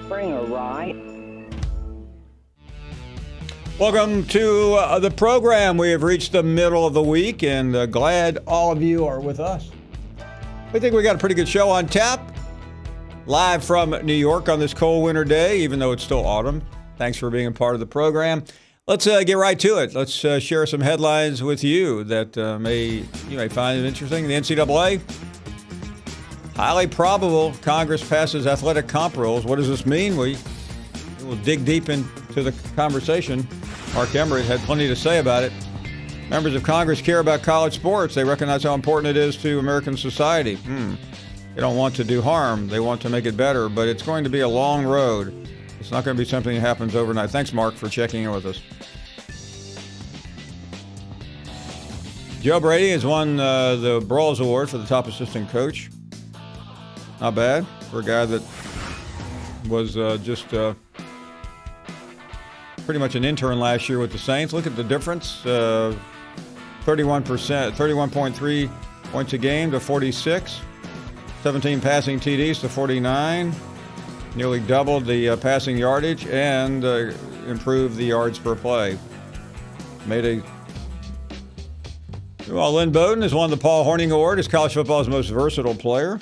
Springer, right? Welcome to the program. We have reached the middle of the week, and glad all of you are with us. We think we got a pretty good show on tap. Live from New York on this cold winter day, even though it's still autumn. Thanks for being a part of the program. Let's get right to it. Let's share some headlines with you that you may find interesting. The NCAA, highly probable Congress passes athletic comp rules. What does this mean? We will dig deep into the conversation. Mark Emmert had plenty to say about it. Members of Congress care about college sports. They recognize how important it is to American society. They don't want to do harm. They want to make it better, but it's going to be a long road. It's not going to be something that happens overnight. Thanks, Mark, for checking in with us. Joe Brady has won the Brawls Award for the top assistant coach. Not bad for a guy that was just pretty much an intern last year with the Saints. Look at the difference, 31.3 points a game to 46, 17 passing TDs to 49, nearly doubled the passing yardage and improved the yards per play. Lynn Bowden has won the Paul Hornung Award as college football's most versatile player.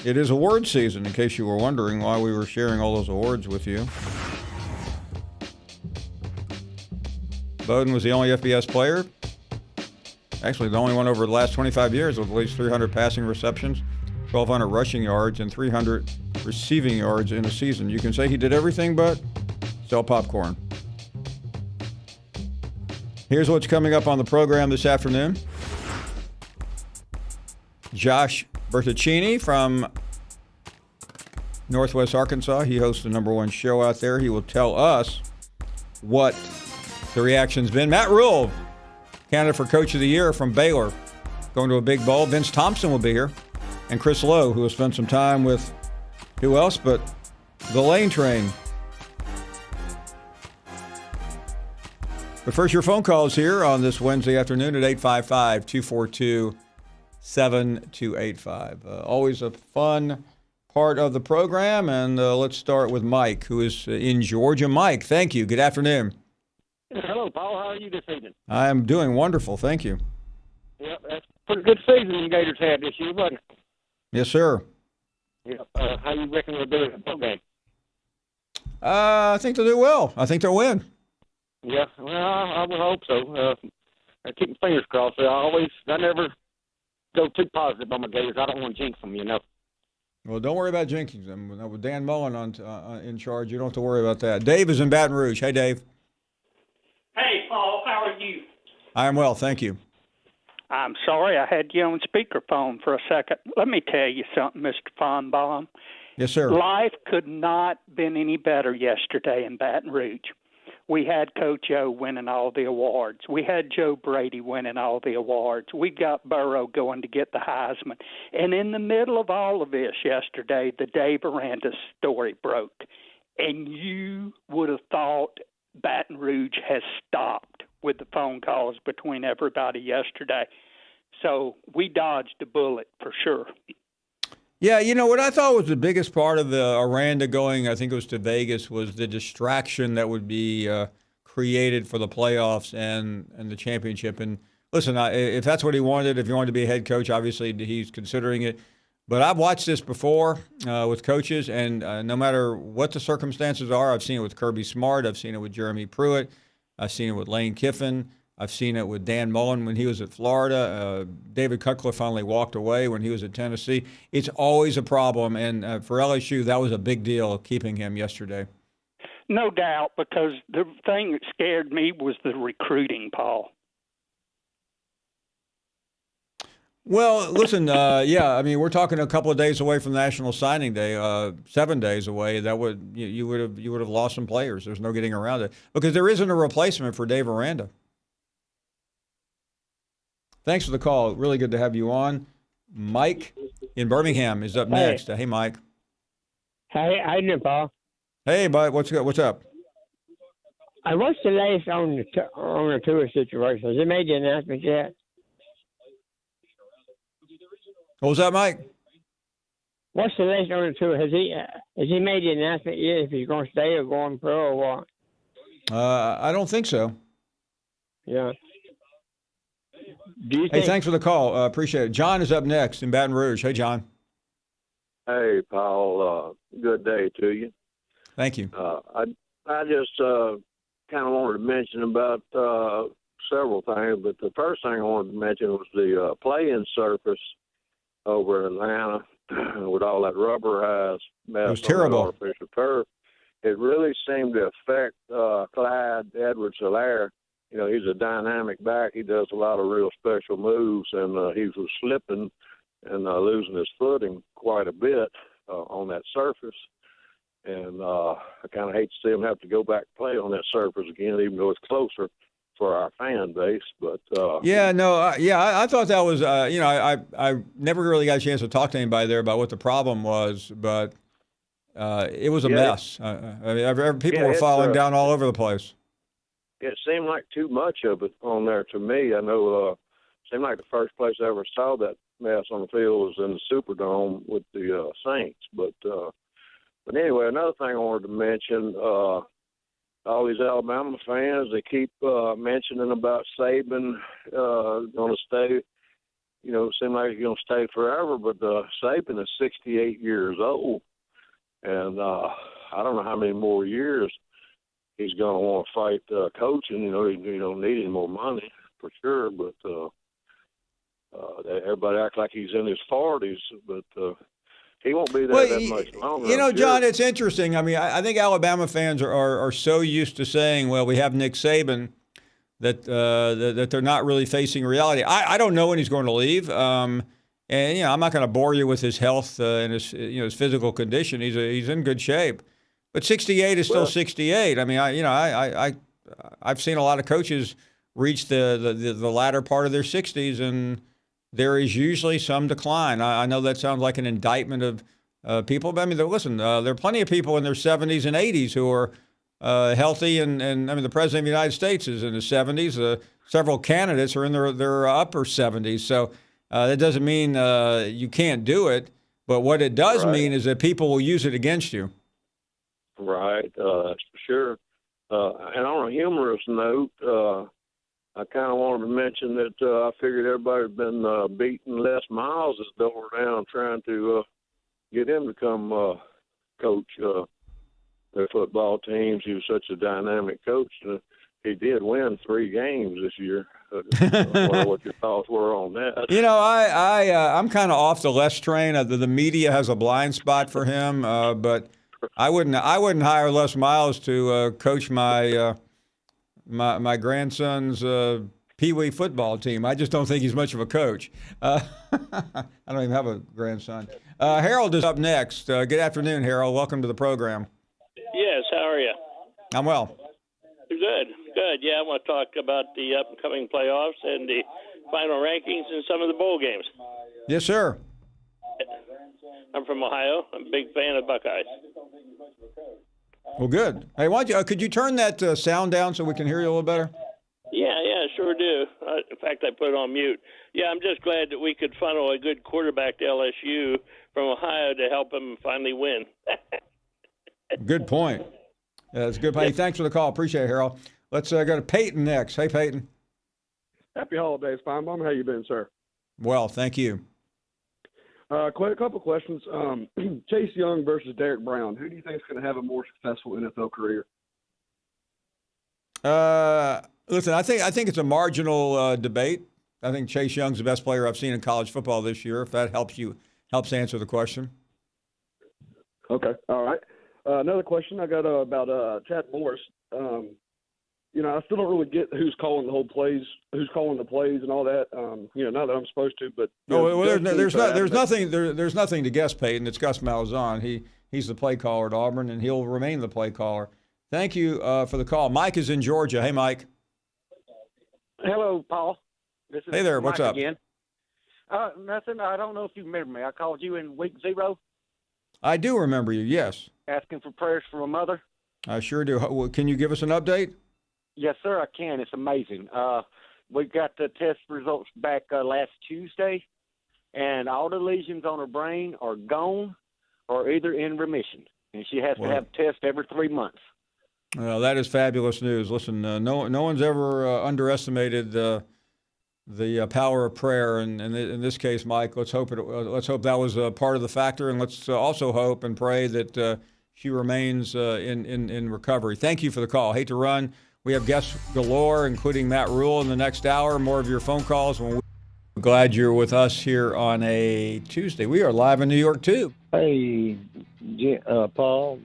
It is award season, in case you were wondering why we were sharing all those awards with you. Bowden was the only FBS player, actually the only one over the last 25 years with at least 300 passing receptions, 1,200 rushing yards, and 300 receiving yards in a season. You can say he did everything but sell popcorn. Here's what's coming up on the program this afternoon. Josh Bertaccini from Northwest Arkansas. He hosts the #1 show out there. He will tell us what the reaction's been. Matt Rule, candidate for Coach of the Year from Baylor, going to a big bowl. Vince Thompson will be here. And Chris Lowe, who will spend some time with who else but the Lane Train. But first, your phone calls here on this Wednesday afternoon at 855-242-7285. Always a fun part of the program. And let's start with Mike, who is in Georgia. Mike, thank you. Good afternoon. Hello, Paul. How are you this evening? I'm doing wonderful. Thank you. Yep, that's a pretty good season the Gators had this year, wasn't it? Yes, sir. Yep. How you reckon they'll do in the bowl game? I think they'll do well. I think they'll win. Yeah, well, I would hope so. I keep my fingers crossed. I never go too positive on my Gators. I don't want to jinx them, you know. Well, don't worry about jinxing them. With Dan Mullen in charge, you don't have to worry about that. Dave is in Baton Rouge. Hey, Dave. Hey, Paul, how are you? I am well, thank you. I'm sorry I had you on speakerphone for a second. Let me tell you something, Mr. Finebaum. Yes, sir. Life could not have been any better yesterday in Baton Rouge. We had Coach O winning all the awards. We had Joe Brady winning all the awards. We got Burrow going to get the Heisman. And in the middle of all of this yesterday, the Dave Aranda story broke. And you would have thought Baton Rouge has stopped with the phone calls between everybody yesterday. So we dodged a bullet for sure. Yeah, you know, what I thought was the biggest part of the Aranda going, I think it was to Vegas, was the distraction that would be created for the playoffs and the championship. And listen, if that's what he wanted, if he wanted to be a head coach, obviously he's considering it. But I've watched this before with coaches, and no matter what the circumstances are, I've seen it with Kirby Smart, I've seen it with Jeremy Pruitt, I've seen it with Lane Kiffin, I've seen it with Dan Mullen when he was at Florida. David Cutcliffe finally walked away when he was at Tennessee. It's always a problem, and for LSU, that was a big deal keeping him yesterday. No doubt, because the thing that scared me was the recruiting, Paul. Well, listen, yeah, I mean, we're talking a couple of days away from National Signing Day, 7 days away. That would you would have lost some players. There's no getting around it because there isn't a replacement for Dave Aranda. Thanks for the call. Really good to have you on. Mike in Birmingham is up next. Hey, Mike. Hey, how you doing, Paul? Hey, bud. What's up? What's the latest on the tour situation? Has it made the announcement yet? What was that, Mike? What's the latest on the tour? Has he made the announcement yet if he's going to stay or going pro or what? I don't think so. Yeah. Do you Hey, think? thanks for the call. Appreciate it. John is up next in Baton Rouge. Hey, John. Hey, Paul. Good day to you. Thank you. I just kind of wanted to mention about several things, but the first thing I wanted to mention was the playing surface over in Atlanta with all that rubberized mess. It was terrible. On the artificial turf. It really seemed to affect Clyde Edwards-Helaire. You know, he's a dynamic back. He does a lot of real special moves, and he was slipping and losing his footing quite a bit on that surface. And I kind of hate to see him have to go back and play on that surface again, even though it's closer for our fan base. But I thought that was I never really got a chance to talk to anybody there about what the problem was, but it was a mess. People were falling down all over the place. It seemed like too much of it on there to me. I know it seemed like the first place I ever saw that mess on the field was in the Superdome with the Saints. But anyway, another thing I wanted to mention, all these Alabama fans, they keep mentioning about Saban going to stay. You know, it seems like he's going to stay forever, but Saban is 68 years old. And I don't know how many more years he's going to want to fight coaching. You know, he don't need any more money for sure, but everybody acts like he's in his 40s, but he won't be there that much longer. You know, John, it's interesting. I mean, I think Alabama fans are so used to saying, well, we have Nick Saban, that they're not really facing reality. I don't know when he's going to leave. And, you know, I'm not going to bore you with his health and his physical condition. He's in good shape. But 68 is still 68. I mean, I've seen a lot of coaches reach the latter part of their 60s, and there is usually some decline. I know that sounds like an indictment of people, but I mean, listen, there are plenty of people in their 70s and 80s who are healthy, and I mean, the President of the United States is in his 70s. Several candidates are in their upper 70s. So that doesn't mean you can't do it, but what it does mean is that people will use it against you. Right, that's for sure. And on a humorous note, I kind of wanted to mention that I figured everybody's been beating Les Miles' door down, trying to get him to come coach their football teams. He was such a dynamic coach. He did win 3 games this year. I wonder what your thoughts were on that. You know, I'm kind of off the Les train. The media has a blind spot for him, but I wouldn't hire Les Miles to coach my grandson's Pee-wee football team. I just don't think he's much of a coach. I don't even have a grandson. Harold is up next. Good afternoon, Harold. Welcome to the program. Yes, how are you? I'm well. Good. Yeah, I want to talk about the upcoming playoffs and the final rankings and some of the bowl games. Yes, sir. I'm from Ohio. I'm a big fan of Buckeyes. Well, good. Hey, could you turn that sound down so we can hear you a little better? Yeah, sure do. In fact, I put it on mute. Yeah, I'm just glad that we could funnel a good quarterback to LSU from Ohio to help him finally win. Good point. That's a good point. Hey, thanks for the call. Appreciate it, Harold. Let's go to Peyton next. Hey, Peyton. Happy holidays, Finebaum. How you been, sir? Well, thank you. Quite a couple questions. Chase Young versus Derek Brown. Who do you think is going to have a more successful NFL career? Listen, I think it's a marginal debate. I think Chase Young's the best player I've seen in college football this year, if that helps answer the question. Okay. All right. Another question I got about Chad Morris. You know, I still don't really get who's calling the plays and all that. You know, not that I'm supposed to, but there's nothing to guess, Peyton. It's Gus Malzahn. He's the play caller at Auburn, and he'll remain the play caller. Thank you for the call. Mike is in Georgia. Hey, Mike. Hello, Paul. This is hey there. What's Mike up? Again. Nothing. I don't know if you remember me. I called you in week 0. I do remember you. Yes. Asking for prayers for my mother. I sure do. Can you give us an update? Yes, sir, I can. It's amazing. We got the test results back last Tuesday, and all the lesions on her brain are gone. or either in remission, and she has to have tests every 3 months. Well, that is fabulous news. Listen, no one's ever underestimated the power of prayer, and in this case, Mike, let's hope that was a part of the factor, and let's also hope and pray that she remains in recovery. Thank you for the call. Hate to run. We have guests galore, including Matt Rule in the next hour. More of your phone calls. We're glad you're with us here on a Tuesday. We are live in New York, too. Hey, Paul.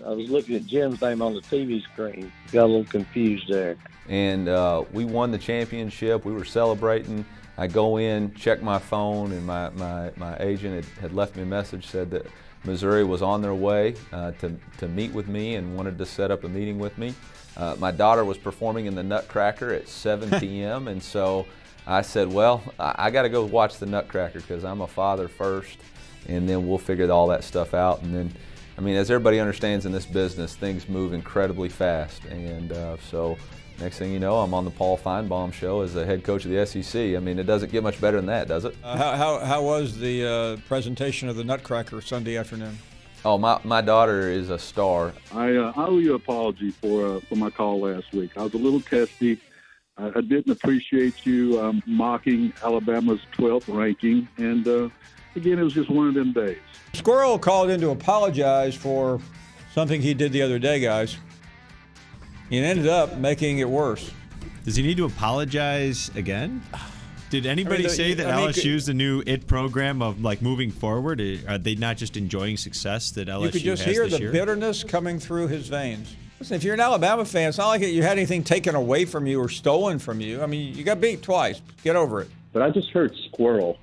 I was looking at Jim's name on the TV screen. Got a little confused there. And we won the championship. We were celebrating. I go in, check my phone, and my agent had left me a message, said that Missouri was on their way to meet with me and wanted to set up a meeting with me. My daughter was performing in the Nutcracker at 7 p.m., and so I said, well, I got to go watch the Nutcracker because I'm a father first, and then we'll figure all that stuff out. And then, I mean, as everybody understands in this business, things move incredibly fast. And so next thing you know, I'm on the Paul Finebaum show as the head coach of the SEC. I mean, it doesn't get much better than that, does it? How was the presentation of the Nutcracker Sunday afternoon? Oh, my daughter is a star. I owe you an apology for my call last week. I was a little testy. I didn't appreciate you mocking Alabama's 12th ranking. And, again, it was just one of them days. Squirrel called in to apologize for something he did the other day, guys. He ended up making it worse. Does he need to apologize again? Did anybody say that LSU's the new IT program of like moving forward? Are they not just enjoying success that LSU has this year? You could just hear the bitterness coming through his veins. Listen, if you're an Alabama fan, it's not like you had anything taken away from you or stolen from you. I mean, you got beat twice. Get over it. But I just heard Squirrel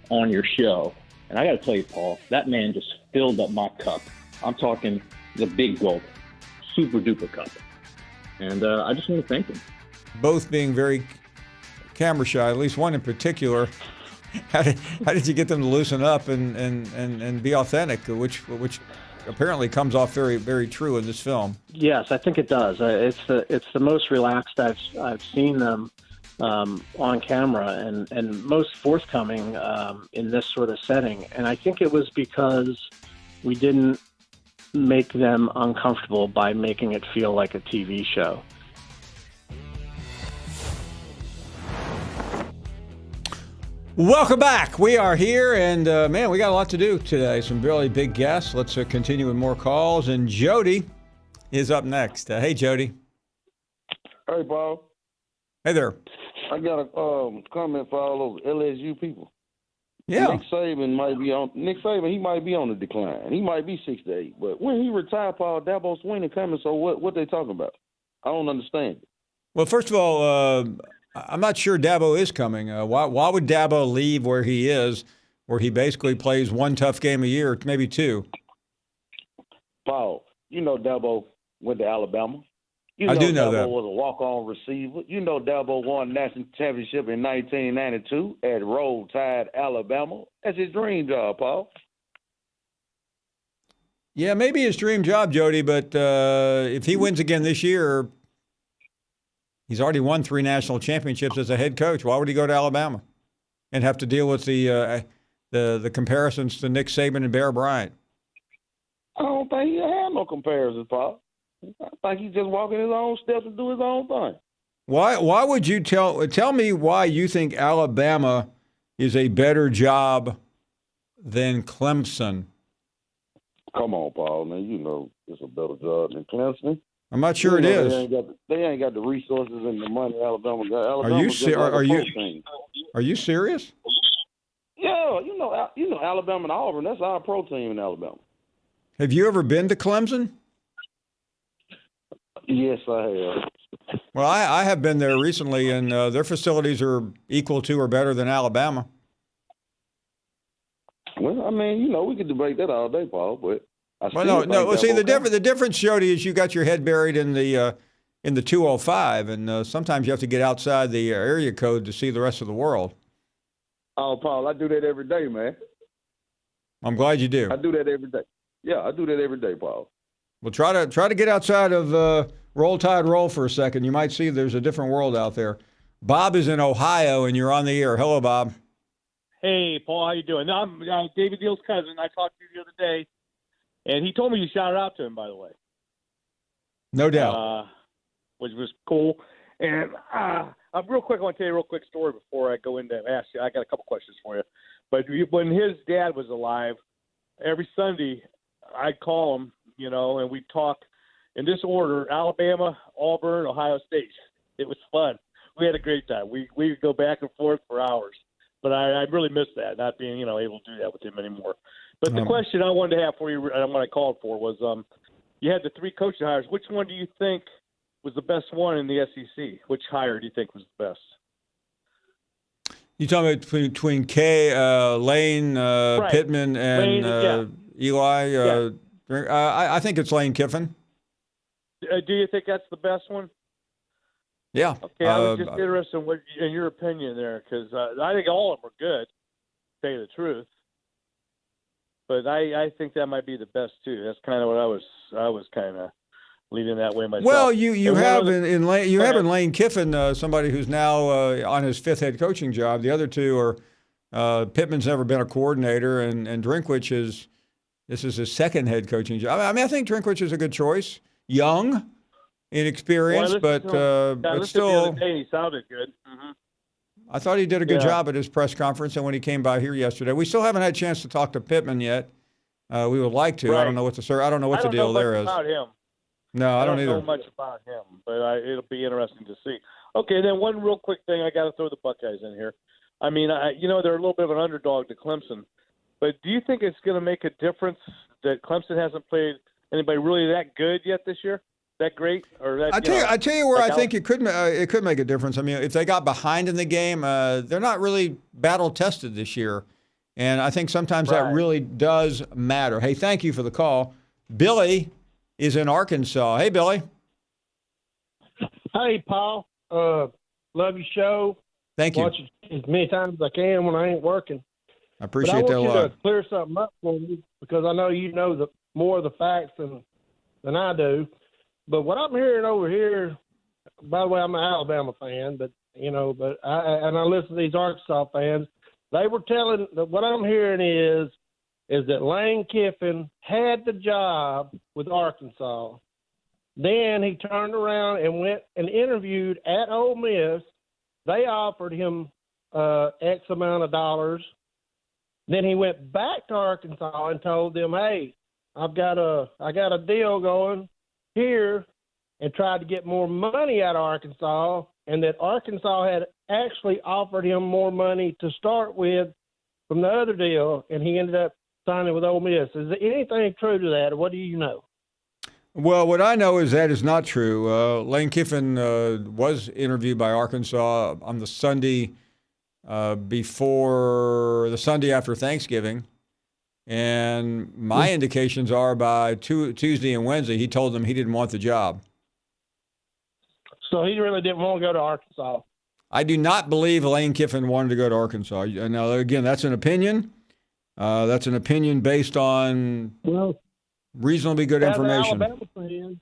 on your show, and I got to tell you, Paul, that man just filled up my cup. I'm talking the big gulp, super duper cup. And I just want to thank him. Both being very camera shy, at least one in particular. How did you get them to loosen up and be authentic, which apparently comes off very, very true in this film? Yes, I think it does. It's the most relaxed I've seen them on camera and most forthcoming in this sort of setting. And I think it was because we didn't make them uncomfortable by making it feel like a TV show. Welcome back. We are here, and man, we got a lot to do today. Some really big guests. Let's continue with more calls. And Jody is up next. Hey, Jody. Hey, Bob. Hey there. I got a comment for all those LSU people. Yeah. Nick Saban, he might be on the decline. He might be 6-8. But when he retired, Paul, Dabo's winning coming. So what they talking about? I don't understand it. Well, first of all, I'm not sure Dabo is coming. Why would Dabo leave where he is, where he basically plays one tough game a year, maybe two? Paul, you know Dabo went to Alabama. I do know Dabo that. Was a walk-on receiver. You know Dabo won national championship in 1992 at Roll Tide, Alabama. That's his dream job, Paul. Yeah, maybe his dream job, Jody, but if he wins again this year, he's already won 3 national championships as a head coach. Why would he go to Alabama and have to deal with the comparisons to Nick Saban and Bear Bryant? I don't think he had no comparisons, Paul. I think he's just walking his own steps and do his own thing. Why would you tell me why you think Alabama is a better job than Clemson? Come on, Paul. Man, you know it's a better job than Clemson. I'm not sure it is. They ain't got the resources and the money Alabama got. Are you serious? Yeah, you know Alabama and Auburn. That's our pro team in Alabama. Have you ever been to Clemson? Yes, I have. Well, I have been there recently, and their facilities are equal to or better than Alabama. Well, I mean, you know, we could debate that all day, Paul, but no. Well, see, the difference, Jody, is you got your head buried in the 205, and sometimes you have to get outside the area code to see the rest of the world. Oh, Paul, I do that every day, man. I'm glad you do. I do that every day. Yeah, I do that every day, Paul. Well, try to get outside of Roll Tide Roll for a second. You might see there's a different world out there. Bob is in Ohio, and you're on the air. Hello, Bob. Hey, Paul, how you doing? I'm David Deal's cousin. I talked to you the other day, and he told me you shouted out to him, by the way. No doubt. Which was cool. And I'm real quick. I want to tell you a real quick story before I go into ask you. I got a couple questions for you. But when his dad was alive, every Sunday I'd call him, and we'd talk in this order: Alabama, Auburn, Ohio State. It was fun. We had a great time. We would go back and forth for hours. But I really miss that, not being, able to do that with him anymore. But the question I wanted to have for you, and what I called for, was you had the 3 coaching hires. Which one do you think was the best one in the SEC? Which hire do you think was the best? You talking about between Lane, right. Pittman, and Lane, Eli? I think it's Lane Kiffin. Do you think that's the best one? Yeah. Okay, I was just interested in your opinion there, because I think all of them are good, to tell you the truth. But I think that might be the best too. That's kind of what I was kind of leaning that way myself. Well, you have in Lane Kiffin somebody who's now on his 5th head coaching job. The other 2 are Pittman's never been a coordinator, and Drinkwitz this is his 2nd head coaching job. I mean, I think Drinkwitz is a good choice. Young. Inexperienced, but still. The other day, he sounded good. Mm-hmm. I thought he did a good job at his press conference, and when he came by here yesterday, we still haven't had a chance to talk to Pittman yet. We would like to. Right. I don't know what the deal there is. About him. No, I don't either. Know much about him, but it'll be interesting to see. Okay, then one real quick thing. I got to throw the Buckeyes in here. I mean, they're a little bit of an underdog to Clemson, but do you think it's going to make a difference that Clemson hasn't played anybody really that good yet this year? That great, or that? I tell you where I think it could make a difference. I mean, if they got behind in the game, they're not really battle tested this year, and I think sometimes that really does matter. Hey, thank you for the call. Billy is in Arkansas. Hey, Billy. Hey, Paul. Love your show. Thank you. Watch it as many times as I can when I ain't working. I appreciate that a lot. I want you to clear something up for me, because I know you know more of the facts than I do. But what I'm hearing over here, by the way, I'm an Alabama fan, but I listen to these Arkansas fans. They were telling that what I'm hearing is that Lane Kiffin had the job with Arkansas. Then he turned around and went and interviewed at Ole Miss. They offered him X amount of dollars. Then he went back to Arkansas and told them, "Hey, I got a deal going here," and tried to get more money out of Arkansas, and that Arkansas had actually offered him more money to start with from the other deal, and he ended up signing with Ole Miss. Is there anything true to that, or what do you know? Well, what I know is that is not true. Lane Kiffin was interviewed by Arkansas on the Sunday before the Sunday after Thanksgiving. And my indications are by Tuesday and Wednesday, he told them he didn't want the job. So he really didn't want to go to Arkansas. I do not believe Lane Kiffin wanted to go to Arkansas. Now, again, that's an opinion. That's an opinion based on reasonably good information. As an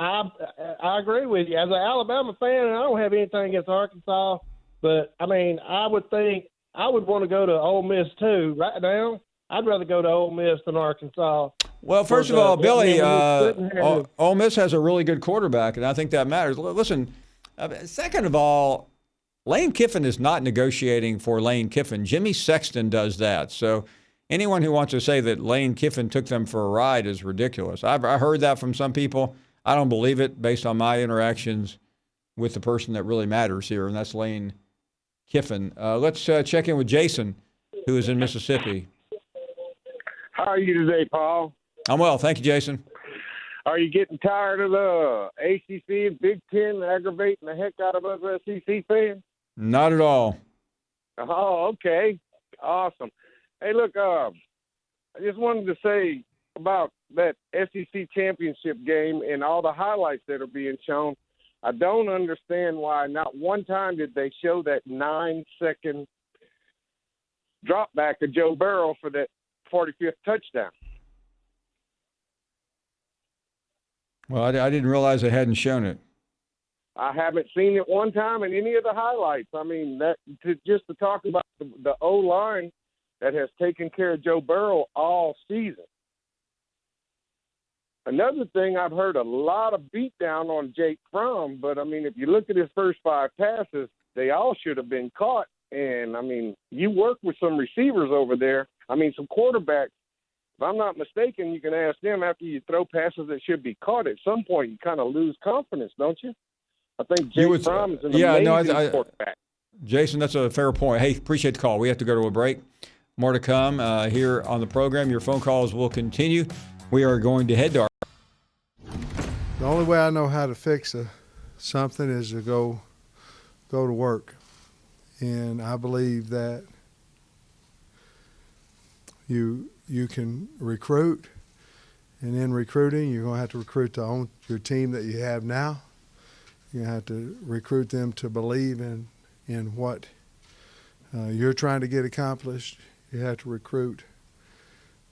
Alabama fan, I agree with you. As an Alabama fan, I don't have anything against Arkansas, but, I mean, I would think I would want to go to Ole Miss too. Right now, I'd rather go to Ole Miss than Arkansas. Well, first of all, Billy, Ole Miss has a really good quarterback, and I think that matters. Listen, second of all, Lane Kiffin is not negotiating for Lane Kiffin. Jimmy Sexton does that. So anyone who wants to say that Lane Kiffin took them for a ride is ridiculous. I heard that from some people. I don't believe it based on my interactions with the person that really matters here, and that's Lane Kiffin. Let's check in with Jason, who is in Mississippi. How are you today, Paul? I'm well. Thank you, Jason. Are you getting tired of the ACC and Big Ten aggravating the heck out of us SEC fans? Not at all. Oh, okay. Awesome. Hey, look, I just wanted to say about that SEC championship game and all the highlights that are being shown. I don't understand why not one time did they show that 9-second drop back of Joe Burrow for that 45th touchdown. Well, I didn't realize they hadn't shown it. I haven't seen it one time in any of the highlights. I mean, just to talk about the O-line that has taken care of Joe Burrow all season. Another thing, I've heard a lot of beatdown on Jake Fromm, but, I mean, if you look at his first 5 passes, they all should have been caught. And, I mean, you work with some receivers over there. I mean, some quarterbacks. If I'm not mistaken, you can ask them after you throw passes that should be caught. At some point, you kind of lose confidence, don't you? I think Jake Fromm is an amazing quarterback. Jason, that's a fair point. Hey, appreciate the call. We have to go to a break. More to come here on the program. Your phone calls will continue. We are going to head to our. The only way I know how to fix something is to go to work. And I believe that you can recruit, and in recruiting, you're going to have to recruit your team that you have now. You have to recruit them to believe in what you're trying to get accomplished. You have to recruit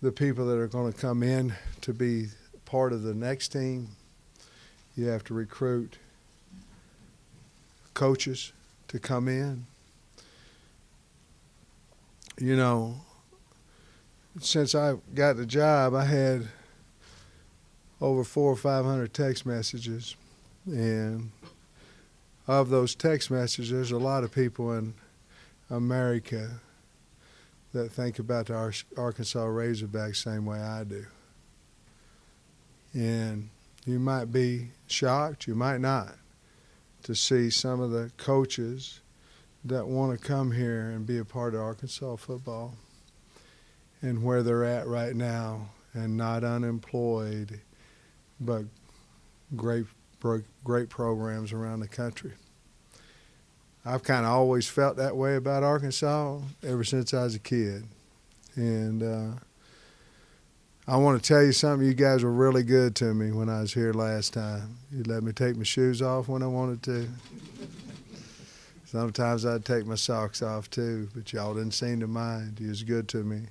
the people that are going to come in to be part of the next team. You have to recruit coaches to come in. You know, since I got the job, I had over 400 or 500 text messages, and of those text messages, there's a lot of people in America that think about the Arkansas Razorbacks same way I do. And you might be shocked, you might not, to see some of the coaches that want to come here and be a part of Arkansas football and where they're at right now, and not unemployed, but great programs around the country. I've kind of always felt that way about Arkansas ever since I was a kid. And I want to tell you something. You guys were really good to me when I was here last time. You let me take my shoes off when I wanted to. Sometimes I'd take my socks off too, but y'all didn't seem to mind. You was good to me.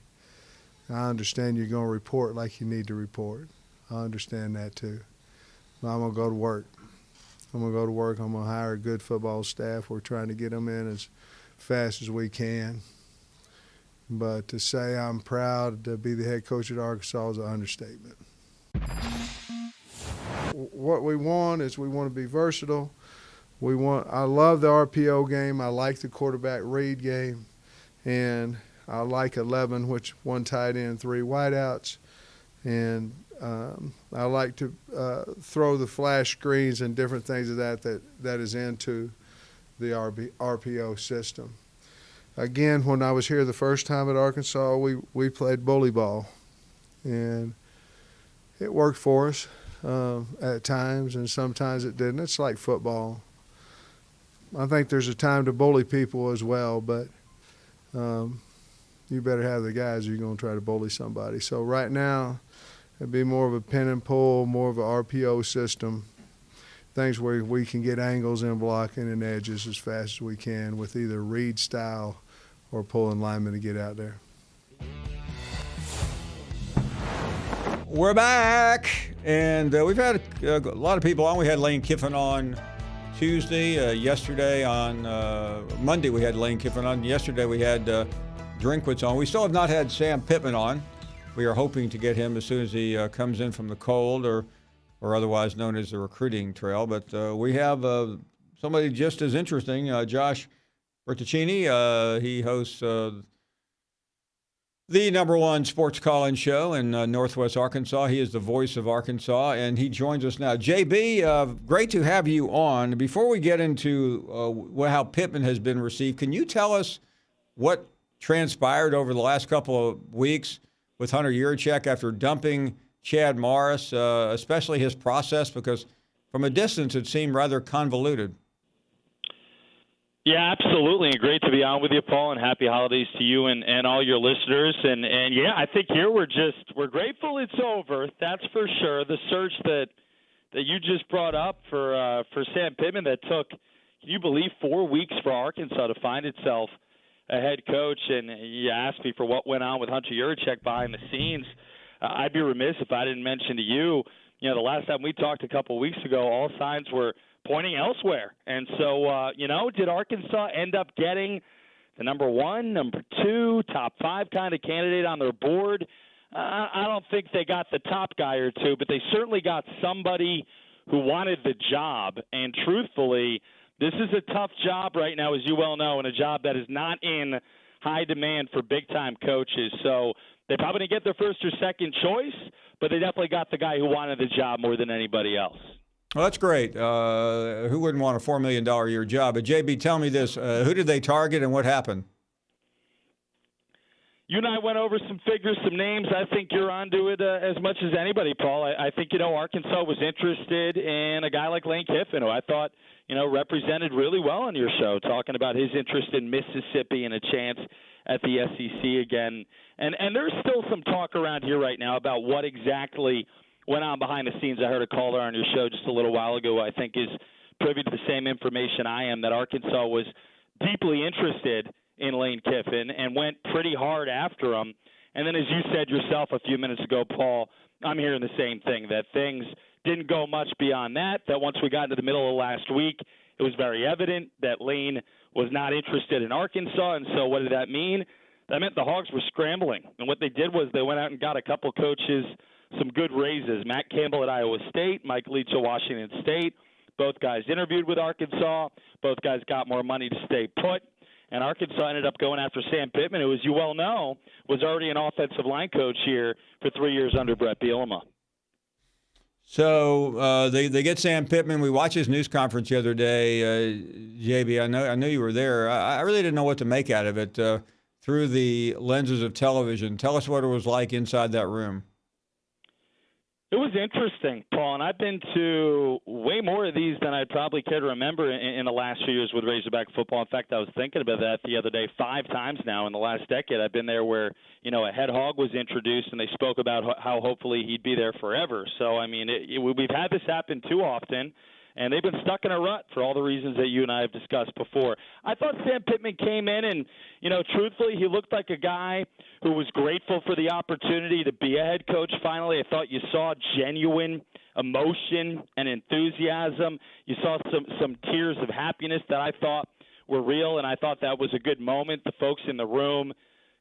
I understand you're going to report like you need to report. I understand that too. But I'm going to go to work. I'm going to go to work. I'm going to hire a good football staff. We're trying to get them in as fast as we can. But to say I'm proud to be the head coach at Arkansas is an understatement. What we want is we want to be versatile. I love the RPO game. I like the quarterback read game. And I like 11, which 1 tight end, 3 wideouts. And I like to throw the flash screens and different things of that is into the RPO system. Again, when I was here the first time at Arkansas, we played bully ball. And it worked for us at times, and sometimes it didn't. It's like football. I think there's a time to bully people as well, but you better have the guys or you're going to try to bully somebody. So right now, it'd be more of a pin and pull, more of a RPO system, things where we can get angles in blocking and edges as fast as we can with either read style or pulling linemen to get out there. We're back, and we've had a lot of people on. We had Lane Kiffin on Tuesday. Yesterday on Monday we had Lane Kiffin on. Yesterday we had Drinkwitz on. We still have not had Sam Pittman on. We are hoping to get him as soon as he comes in from the cold, or otherwise known as the recruiting trail. But we have somebody just as interesting, Josh Bertaccini. He hosts the #1 sports call-in show in Northwest Arkansas. He is the voice of Arkansas, and he joins us now. JB, great to have you on. Before we get into how Pittman has been received, can you tell us what transpired over the last couple of weeks with Hunter Yurachek after dumping Chad Morris, especially his process, because from a distance it seemed rather convoluted? Yeah, absolutely. And great to be on with you, Paul, and happy holidays to you and all your listeners. And yeah, I think here we're grateful it's over. That's for sure. The search that you just brought up for Sam Pittman that took, can you believe, 4 weeks for Arkansas to find itself a head coach? And you asked me for what went on with Hunter Yurachek behind the scenes. I'd be remiss if I didn't mention to you the last time we talked a couple of weeks ago, all signs were pointing elsewhere. And so, did Arkansas end up getting the number 1, number 2, top 5 kind of candidate on their board? I don't think they got the top guy or two, but they certainly got somebody who wanted the job. And truthfully, this is a tough job right now, as you well know, and a job that is not in high demand for big-time coaches. So they probably didn't get their first or second choice, but they definitely got the guy who wanted the job more than anybody else. Well, that's great. Who wouldn't want a $4 million a year job? But, JB, tell me this. Who did they target and what happened? You and I went over some figures, some names. I think you're onto it as much as anybody, Paul. I think, Arkansas was interested in a guy like Lane Kiffin, who I thought, represented really well on your show, talking about his interest in Mississippi and a chance at the SEC again. And there's still some talk around here right now about what exactly went on behind the scenes. I heard a caller on your show just a little while ago who I think is privy to the same information I am, that Arkansas was deeply interested in Lane Kiffin and went pretty hard after him. And then, as you said yourself a few minutes ago, Paul, I'm hearing the same thing, that things didn't go much beyond that once we got into the middle of last week, it was very evident that Lane was not interested in Arkansas. And so what did that mean? That meant the Hogs were scrambling. And what they did was they went out and got a couple coaches some good raises. Matt Campbell at Iowa State, Mike Leach at Washington State. Both guys interviewed with Arkansas. Both guys got more money to stay put. And Arkansas ended up going after Sam Pittman, who, as you well know, was already an offensive line coach here for 3 years under Brett Bielema. So they get Sam Pittman. We watched his news conference the other day. JB, I know you were there. I really didn't know what to make out of it through the lenses of television. Tell us what it was like inside that room. It was interesting, Paul, and I've been to way more of these than I'd probably care to remember in the last few years with Razorback football. In fact, I was thinking about that the other day. 5 times now in the last decade I've been there where, a head hog was introduced and they spoke about how hopefully he'd be there forever. So, I mean, we've had this happen too often, and they've been stuck in a rut for all the reasons that you and I have discussed before. I thought Sam Pittman came in and, truthfully, he looked like a guy who was grateful for the opportunity to be a head coach finally. I thought you saw genuine emotion and enthusiasm. You saw some tears of happiness that I thought were real, and I thought that was a good moment. The folks in the room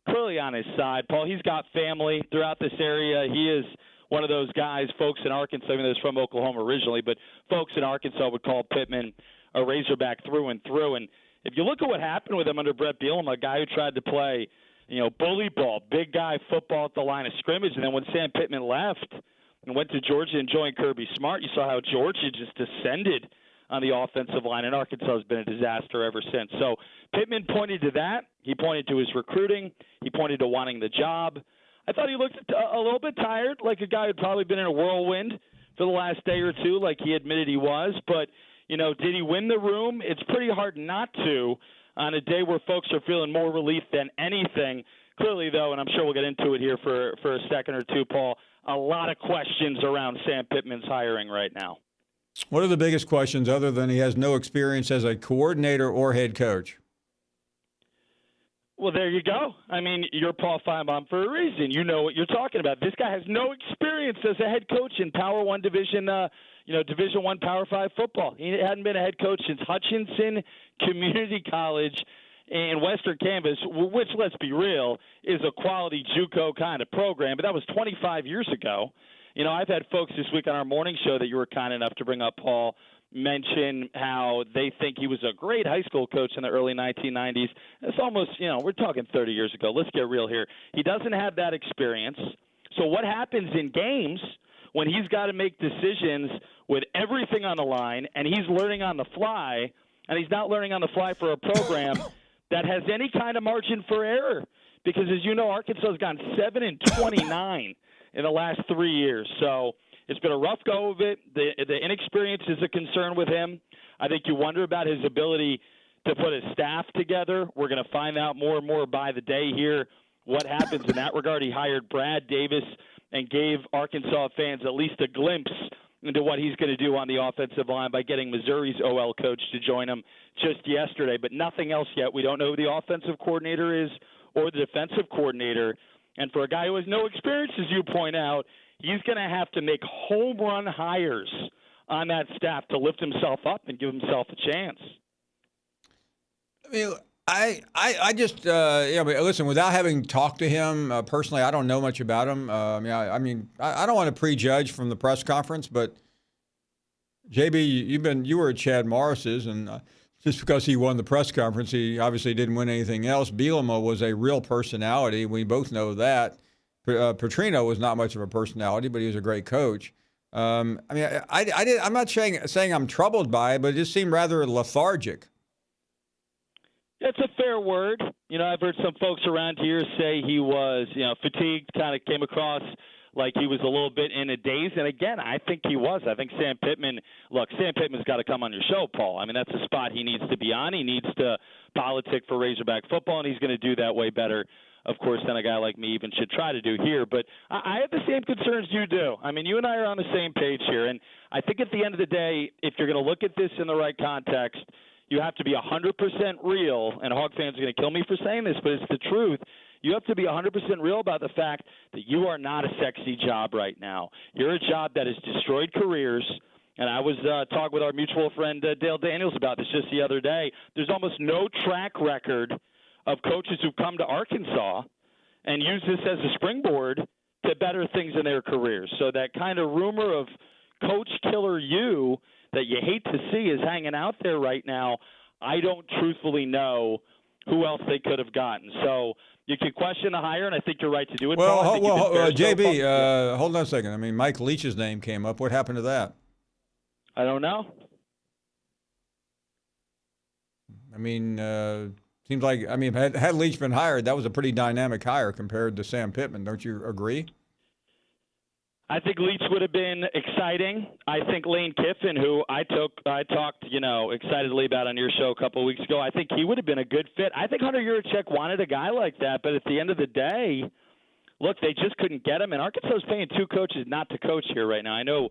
clearly on his side. Paul, he's got family throughout this area. He is one of those guys, folks in Arkansas, I mean, that's from Oklahoma originally, but folks in Arkansas would call Pittman a Razorback through and through. And if you look at what happened with him under Brett Bielema, a guy who tried to play, bully ball, big guy football at the line of scrimmage, and then when Sam Pittman left and went to Georgia and joined Kirby Smart, you saw how Georgia just descended on the offensive line, and Arkansas has been a disaster ever since. So Pittman pointed to that. He pointed to his recruiting. He pointed to wanting the job. I thought he looked a little bit tired, like a guy who'd probably been in a whirlwind for the last day or two, like he admitted he was. But, did he win the room? It's pretty hard not to on a day where folks are feeling more relief than anything. Clearly, though, and I'm sure we'll get into it here for a second or two, Paul, a lot of questions around Sam Pittman's hiring right now. What are the biggest questions other than he has no experience as a coordinator or head coach? Well, there you go. I mean, you're Paul Finebaum for a reason. You know what you're talking about. This guy has no experience as a head coach in Power One Division, Division I Power 5 football. He hadn't been a head coach since Hutchinson Community College in Western Kansas, which, let's be real, is a quality JUCO kind of program. But that was 25 years ago. I've had folks this week on our morning show that you were kind enough to bring up, Paul, mention how they think he was a great high school coach in the early 1990s. It's almost, we're talking 30 years ago. Let's get real here. He doesn't have that experience. So what happens in games when he's got to make decisions with everything on the line and he's learning on the fly, and he's not learning on the fly for a program that has any kind of margin for error? Because, as you know, Arkansas has gone 7-29 in the last 3 years. So it's been a rough go of it. The inexperience is a concern with him. I think you wonder about his ability to put his staff together. We're going to find out more and more by the day here what happens in that regard. He hired Brad Davis and gave Arkansas fans at least a glimpse into what he's going to do on the offensive line by getting Missouri's OL coach to join him just yesterday, but nothing else yet. We don't know who the offensive coordinator is or the defensive coordinator. And for a guy who has no experience, as you point out, he's going to have to make home run hires on that staff to lift himself up and give himself a chance. I mean, I just, listen, without having talked to him personally, I don't know much about him. I don't want to prejudge from the press conference, but JB, you were at Chad Morris's, and just because he won the press conference, he obviously didn't win anything else. Bielema was a real personality. We both know that. Petrino was not much of a personality, but he was a great coach. I'm not saying I'm troubled by it, but it just seemed rather lethargic. That's a fair word. I've heard some folks around here say he was, fatigued, kind of came across like he was a little bit in a daze. And again, I think he was. I think Sam Pittman's got to come on your show, Paul. I mean, that's a spot he needs to be on. He needs to politic for Razorback football, and he's going to do that way better, of course, than a guy like me even should try to do here. But I have the same concerns you do. I mean, you and I are on the same page here. And I think at the end of the day, if you're going to look at this in the right context, you have to be 100% real, and Hog fans are going to kill me for saying this, but it's the truth. You have to be 100% real about the fact that you are not a sexy job right now. You're a job that has destroyed careers, and I was talking with our mutual friend Dale Daniels about this just the other day. There's almost no track record of coaches who've come to Arkansas and use this as a springboard to better things in their careers. So that kind of rumor of Coach Killer you that you hate to see is hanging out there right now. I don't truthfully know who else they could have gotten. So you could question the hire, and I think you're right to do it. JB, hold on a second. I mean, Mike Leach's name came up. What happened to that? I don't know. I mean, seems like, had Leach been hired, that was a pretty dynamic hire compared to Sam Pittman. Don't you agree? I think Leach would have been exciting. I think Lane Kiffin, who I talked, excitedly about on your show a couple of weeks ago, I think he would have been a good fit. I think Hunter Yurachek wanted a guy like that, but at the end of the day, look, they just couldn't get him. And Arkansas is paying two coaches not to coach here right now. I know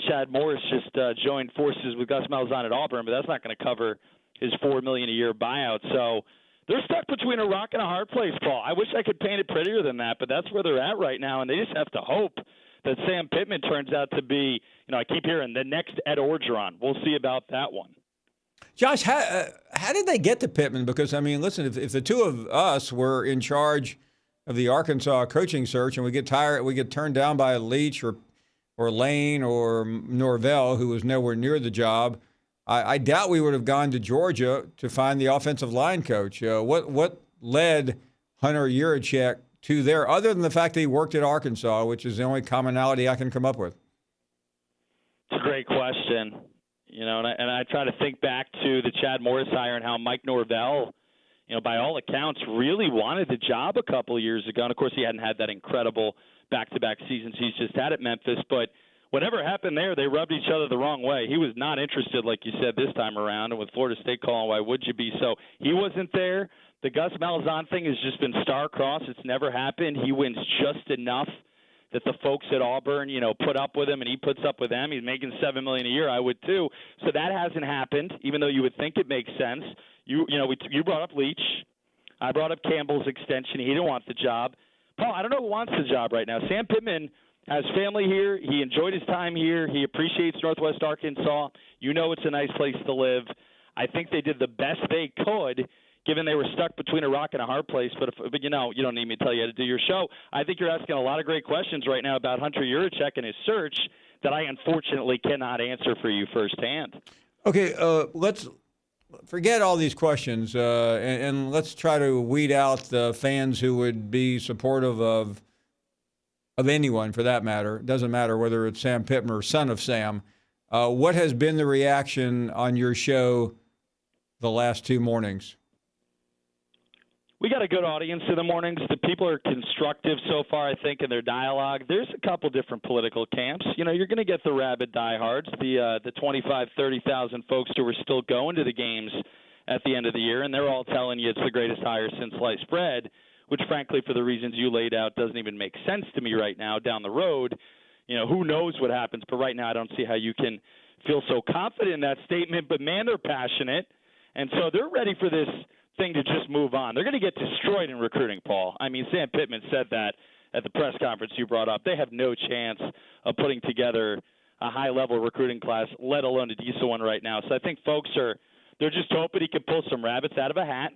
Chad Morris just joined forces with Gus Malzahn at Auburn, but that's not going to cover his $4 million a year buyout. So they're stuck between a rock and a hard place, Paul. I wish I could paint it prettier than that, but that's where they're at right now, and they just have to hope that Sam Pittman turns out to be, I keep hearing, the next Ed Orgeron. We'll see about that one. Josh, how did they get to Pittman? Because, listen, if the two of us were in charge of the Arkansas coaching search and we get turned down by Leach or Lane or Norvell, who was nowhere near the job, I doubt we would have gone to Georgia to find the offensive line coach. What led Hunter Yurachek to there, other than the fact that he worked at Arkansas, which is the only commonality I can come up with? It's a great question. And I try to think back to the Chad Morris hire and how Mike Norvell, by all accounts, really wanted the job a couple of years ago. And, of course, he hadn't had that incredible back-to-back seasons he's just had at Memphis. But whatever happened there, they rubbed each other the wrong way. He was not interested, like you said, this time around. And with Florida State calling, why would you be? So he wasn't there. The Gus Malzahn thing has just been star-crossed. It's never happened. He wins just enough that the folks at Auburn, put up with him, and he puts up with them. He's making $7 million a year. I would too. So that hasn't happened, even though you would think it makes sense. You brought up Leach. I brought up Campbell's extension. He didn't want the job. Paul, I don't know who wants the job right now. Sam Pittman has family here. He enjoyed his time here. He appreciates Northwest Arkansas. It's a nice place to live. I think they did the best they could, given they were stuck between a rock and a hard place. But you don't need me to tell you how to do your show. I think you're asking a lot of great questions right now about Hunter Yurachek and his search that I unfortunately cannot answer for you firsthand. Okay, let's forget all these questions and let's try to weed out the fans who would be supportive of anyone for that matter. It doesn't matter whether it's Sam Pittman or son of Sam. What has been the reaction on your show the last two mornings? We got a good audience in the mornings. The people are constructive so far, I think, in their dialogue. There's a couple different political camps. You're going to get the rabid diehards, the 25, 30,000 folks who are still going to the games at the end of the year, and they're all telling you it's the greatest hire since sliced bread, which, frankly, for the reasons you laid out, doesn't even make sense to me right now. Down the road, who knows what happens, but right now I don't see how you can feel so confident in that statement. But, man, they're passionate, and so they're ready for this thing to just move on. They're going to get destroyed in recruiting, Paul. Sam Pittman said that at the press conference you brought up. They have no chance of putting together a high-level recruiting class, let alone a decent one right now. So I think folks they're just hoping he can pull some rabbits out of a hat,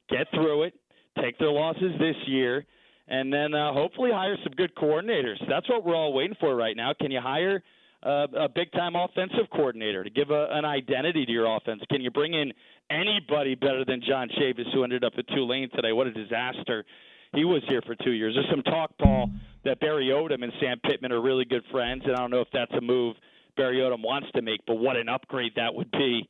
get through it, take their losses this year, and then hopefully hire some good coordinators. That's what we're all waiting for right now. Can you hire a big-time offensive coordinator to give an identity to your offense? Can you bring in anybody better than John Chavis, who ended up at Tulane today? What a disaster. He was here for 2 years. There's some talk, Paul, that Barry Odom and Sam Pittman are really good friends, and I don't know if that's a move Barry Odom wants to make, but what an upgrade that would be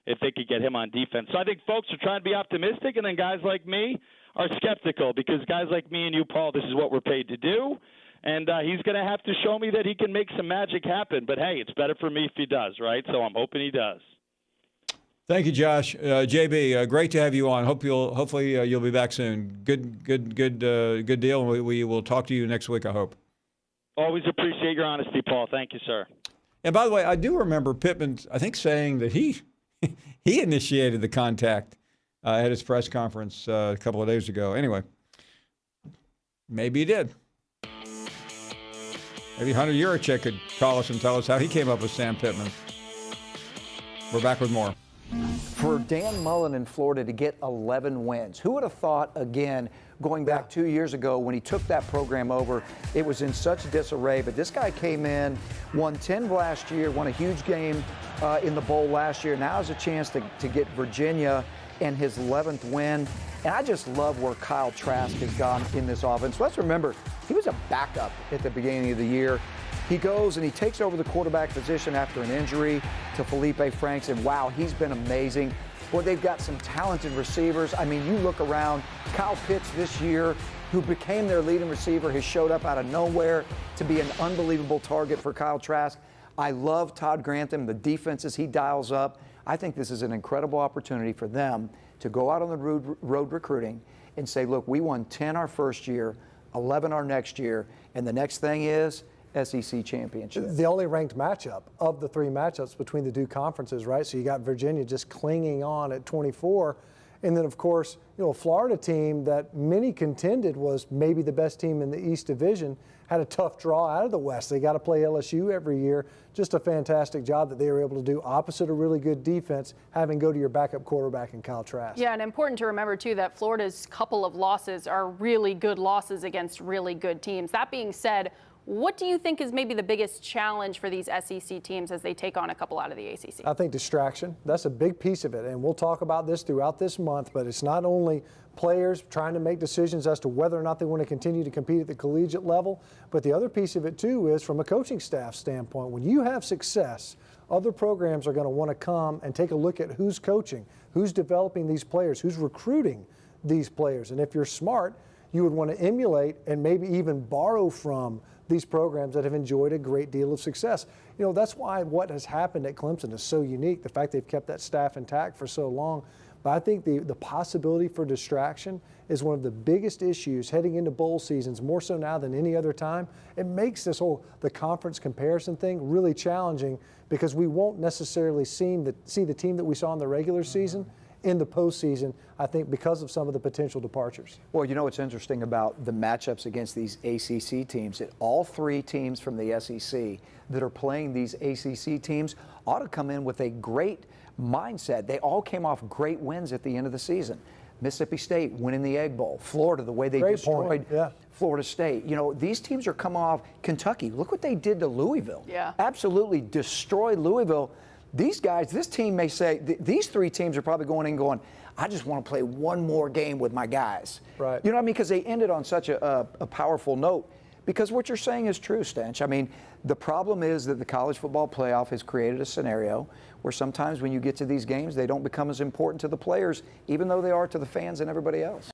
if they could get him on defense. So I think folks are trying to be optimistic, and then guys like me are skeptical, because guys like me and you, Paul, this is what we're paid to do, and he's going to have to show me that he can make some magic happen. But, hey, it's better for me if he does, right? So I'm hoping he does. Thank you, Josh. JB, great to have you on. Hopefully you'll be back soon. Good deal. We will talk to you next week, I hope. Always appreciate your honesty, Paul. Thank you, sir. And by the way, I do remember Pittman, I think, saying that he initiated the contact at his press conference a couple of days ago. Anyway, maybe he did. Maybe Hunter Yurachek could call us and tell us how he came up with Sam Pittman. We're back with more. For Dan Mullen in Florida to get 11 wins, who would have thought, again, going back 2 years ago when he took that program over, it was in such disarray. But this guy came in, won 10 last year, won a huge game in the bowl last year. Now has a chance to get Virginia and his 11th win. And I just love where Kyle Trask has gone in this offense. Let's remember, he was a backup at the beginning of the year. He goes and he takes over the quarterback position after an injury to Felipe Franks, and wow, he's been amazing. Boy, they've got some talented receivers. I mean, you look around, Kyle Pitts this year, who became their leading receiver, has showed up out of nowhere to be an unbelievable target for Kyle Trask. I love Todd Grantham, the defenses he dials up. I think this is an incredible opportunity for them to go out on the road recruiting and say, look, we won 10 our first year, 11 our next year, and the next thing is SEC championship. The only ranked matchup of the three matchups between the two conferences, right? So you got Virginia just clinging on at 24. And then, of course, a Florida team that many contended was maybe the best team in the East Division had a tough draw out of the West. They got to play LSU every year. Just a fantastic job that they were able to do opposite a really good defense, having go to your backup quarterback in Kyle Trask. Yeah, and important to remember, too, that Florida's couple of losses are really good losses against really good teams. That being said, what do you think is maybe the biggest challenge for these SEC teams as they take on a couple out of the ACC? I think distraction. That's a big piece of it, and we'll talk about this throughout this month, but it's not only players trying to make decisions as to whether or not they want to continue to compete at the collegiate level, but the other piece of it, too, is from a coaching staff standpoint. When you have success, other programs are going to want to come and take a look at who's coaching, who's developing these players, who's recruiting these players. And if you're smart, you would want to emulate and maybe even borrow from these programs that have enjoyed a great deal of success. That's why what has happened at Clemson is so unique, the fact they've kept that staff intact for so long. But I think the possibility for distraction is one of the biggest issues heading into bowl seasons, more so now than any other time. It makes the conference comparison thing really challenging, because we won't necessarily see the team that we saw in the regular season in the postseason, I think, because of some of the potential departures. Well, what's interesting about the matchups against these ACC teams, that all three teams from the SEC that are playing these ACC teams ought to come in with a great mindset. They all came off great wins at the end of the season. Mississippi State winning the Egg Bowl. Florida, the way they destroyed Florida State. These teams are coming off. Kentucky, look what they did to Louisville. Yeah. Absolutely destroyed Louisville. These guys, this team may say, these three teams are probably going in going, I just want to play one more game with my guys. Right. You know what I mean? Because they ended on such a powerful note. Because what you're saying is true, Stench. I mean, the problem is that the college football playoff has created a scenario where sometimes when you get to these games, they don't become as important to the players, even though they are to the fans and everybody else.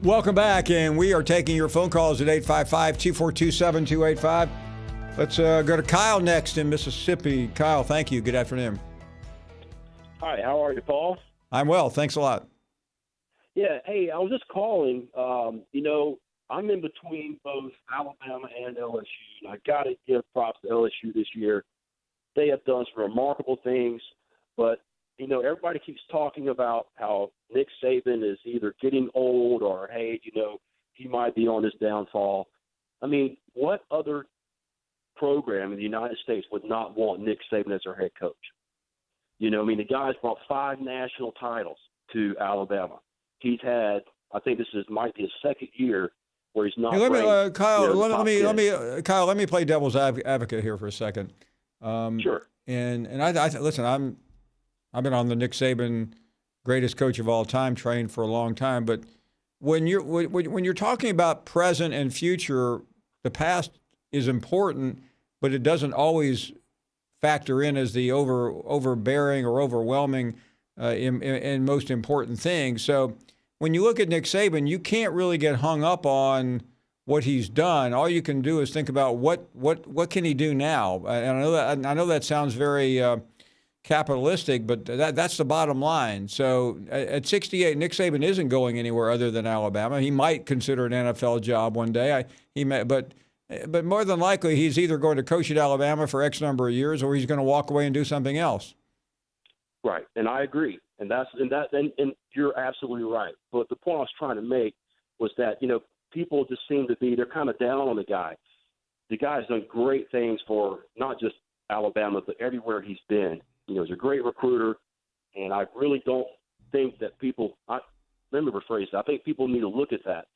Welcome back, and we are taking your phone calls at 855-242-7285. Let's go to Kyle next in Mississippi. Kyle, thank you. Good afternoon. Hi, how are you, Paul? I'm well. Thanks a lot. Yeah, hey, I was just calling. I'm in between both Alabama and LSU, and I got to give props to LSU this year. They have done some remarkable things, but everybody keeps talking about how Nick Saban is either getting old or, hey, he might be on his downfall. I mean, what other program in the United States would not want Nick Saban as their head coach? The guy's brought 5 national titles to Alabama. He's had, I think might be his second year where he's not. Hey, ranked, Kyle, Kyle, let me play devil's advocate here for a second. Sure. And I listen. I've been on the Nick Saban greatest coach of all time train for a long time. But when you're talking about present and future, the past is important, but it doesn't always factor in as the overbearing or overwhelming and most important thing. So when you look at Nick Saban, you can't really get hung up on what he's done. All you can do is think about what can he do now. And I know that sounds very capitalistic, but that's the bottom line. So at 68, Nick Saban isn't going anywhere other than Alabama. He might consider an NFL job one day. But more than likely, he's either going to coach at Alabama for X number of years, or he's going to walk away and do something else. Right, and I agree, and you're absolutely right. But the point I was trying to make was that people just seem to they're kind of down on the guy. The guy's done great things for not just Alabama, but everywhere he's been. He's a great recruiter, and I really don't think that let me rephrase that. I think people need to look at that.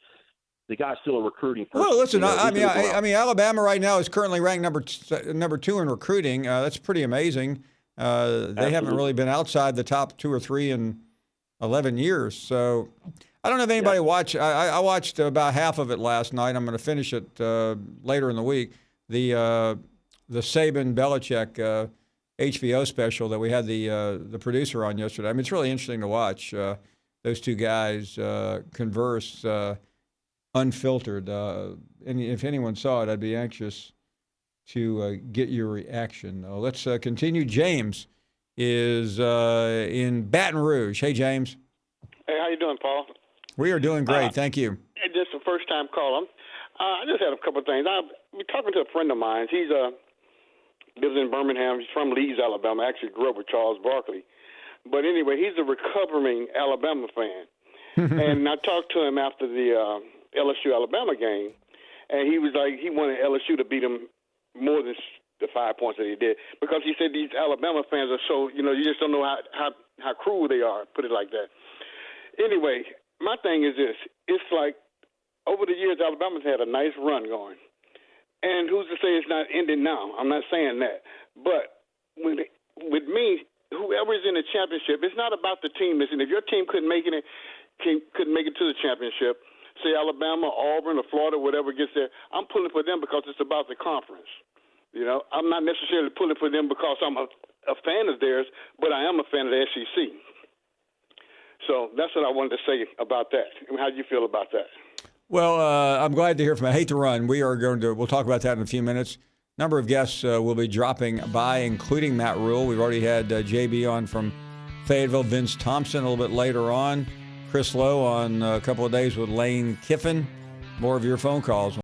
The guy's still a recruiting person. Well, listen, I mean, Alabama right now is currently ranked number 2 in recruiting. That's pretty amazing. They haven't really been outside the top 2 or 3 in 11 years. So I don't know if anybody watched. I watched about half of it last night. I'm going to finish it later in the week. The Saban Belichick HBO special that we had the producer on yesterday. I mean, it's really interesting to watch those two guys converse unfiltered. And if anyone saw it, I'd be anxious to get your reaction. Let's continue. James is in Baton Rouge. Hey, James. Hey, how you doing, Paul? We are doing great. Thank you. Hey, this is the first time call. I just had a couple of things. I've been talking to a friend of mine. He's lives in Birmingham. He's from Leeds, Alabama. Actually grew up with Charles Barkley. But anyway, he's a recovering Alabama fan. And I talked to him after the LSU-Alabama game, and he was like he wanted LSU to beat him more than the 5 points that he did, because he said these Alabama fans are so, you just don't know how cruel they are, put it like that. Anyway, my thing is this. It's like over the years, Alabama's had a nice run going. And who's to say it's not ending now? I'm not saying that. But with me, whoever is in the championship, it's not about the team. Listen, if your team couldn't make it to the championship, say Alabama, Auburn, or Florida, whatever gets there, I'm pulling for them because it's about the conference. I'm not necessarily pulling for them because I'm a fan of theirs, but I am a fan of the SEC. So that's what I wanted to say about that. How do you feel about that? Well, I'm glad to hear from you. I hate to run. We'll talk about that in a few minutes. Number of guests will be dropping by, including Matt Rule. We've already had JB on from Fayetteville, Vince Thompson a little bit later on, Chris Lowe on a couple of days with Lane Kiffin. More of your phone calls.